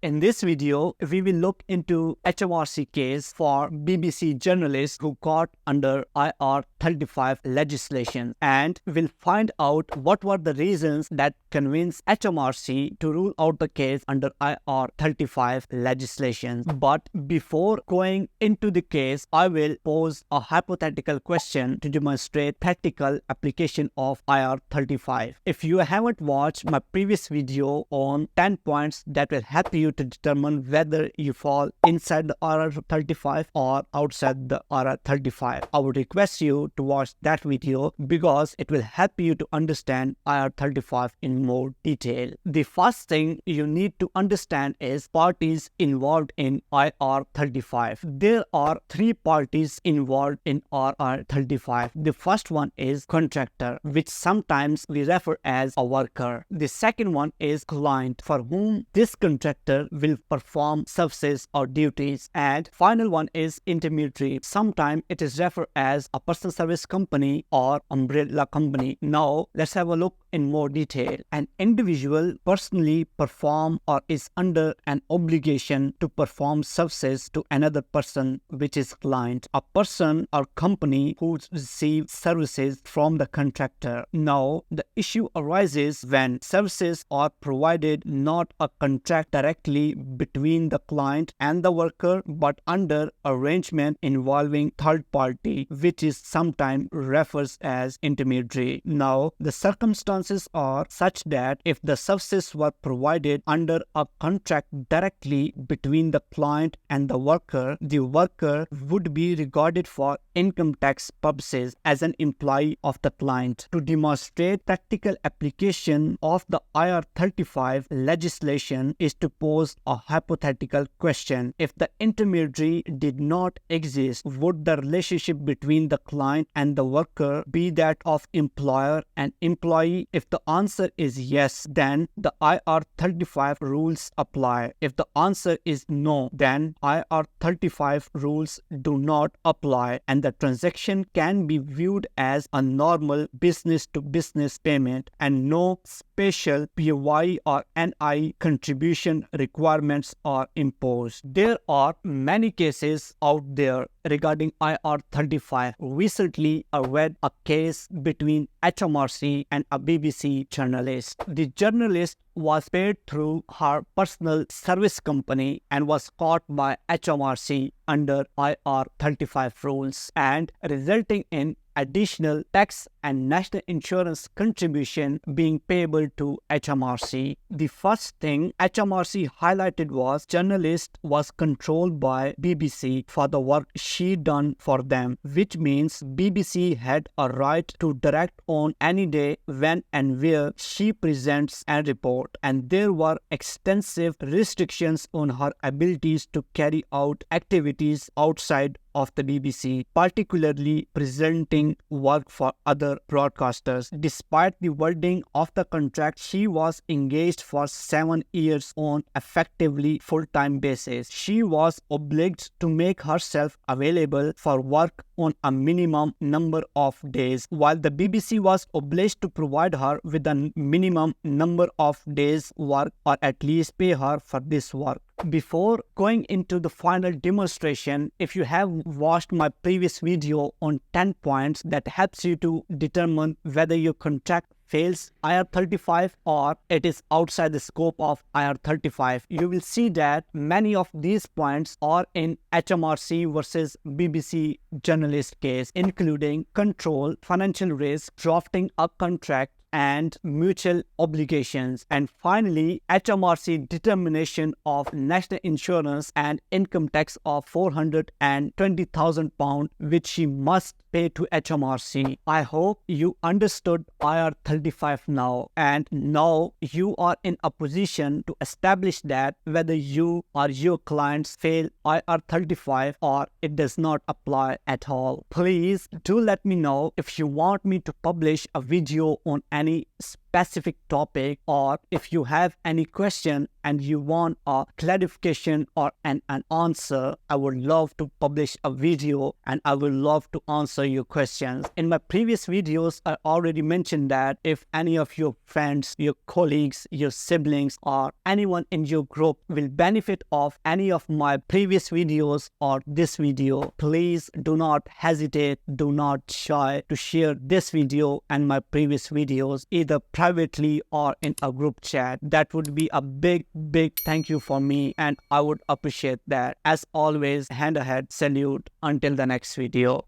In this video, we will look into HMRC case for BBC journalists who caught under IR35 legislation, and will find out what were the reasons that convinced HMRC to rule out the case under IR35 legislation. But before going into the case, I will pose a hypothetical question to demonstrate practical application of IR35. If you haven't watched my previous video on 10 points that will help you to determine whether you fall inside the IR35 or outside the IR35, I would request you to watch that video because it will help you to understand IR35 in more detail. The first thing you need to understand is parties involved in IR35. There are three parties involved in IR35. The first one is contractor, which sometimes we refer as a worker. The second one is client, for whom this contractor will perform services or duties. And final one is intermediary. Sometimes it is referred as a personal service company or umbrella company. Now let's have a look in more detail. An individual personally perform or is under an obligation to perform services to another person, which is client. A person or company who receives services from the contractor. Now the issue arises when services are provided not a contract directly between the client and the worker, but under arrangement involving third party, which is sometimes referred as intermediary. Now the circumstances are such that if the services were provided under a contract directly between the client and the worker would be regarded for income tax purposes as an employee of the client. To demonstrate practical application of the IR35 legislation is to pose a hypothetical question. If the intermediary did not exist, would the relationship between the client and the worker be that of employer and employee? If the answer is yes, then the IR35 rules apply. If the answer is no, then IR35 rules do not apply and the transaction can be viewed as a normal business-to-business payment and no special PY or NI contribution requirements are imposed. There are many cases out there regarding IR35. Recently, I read a case between HMRC and a BBC journalist. The journalist was paid through her personal service company and was caught by HMRC under IR35 rules, and resulting in additional tax and national insurance contribution being payable to HMRC. The first thing HMRC highlighted was journalist was controlled by BBC for the work she done for them, which means BBC had a right to direct on any day when and where she presents and report, and there were extensive restrictions on her abilities to carry out activities outside of the BBC, particularly presenting work for other broadcasters. Despite the wording of the contract, she was engaged for 7 years on effectively full-time basis. She was obliged to make herself available for work on a minimum number of days, while the BBC was obliged to provide her with a minimum number of days work or at least pay her for this work. Before going into the final demonstration, if you have watched my previous video on 10 points that helps you to determine whether your contract fails IR35 or it is outside the scope of IR35, you will see that many of these points are in HMRC versus BBC journalist case, including control, financial risk, drafting a contract, and mutual obligations, and finally HMRC determination of national insurance and income tax of £420,000 which she must pay to HMRC. I hope you understood IR35 now, and now you are in a position to establish that whether you or your clients fail IR35 or it does not apply at all. Please do let me know if you want me to publish a video on any specific specific topic, or if you have any question and you want a clarification or an answer, I would love to publish a video and I would love to answer your questions. In my previous videos, I already mentioned that if any of your friends, your colleagues, your siblings, or anyone in your group will benefit of any of my previous videos or this video, please do not hesitate, do not shy to share this video and my previous videos either privately or in a group chat. That would be a big thank you for me, and I would appreciate that. As always, hand ahead salute until the next video.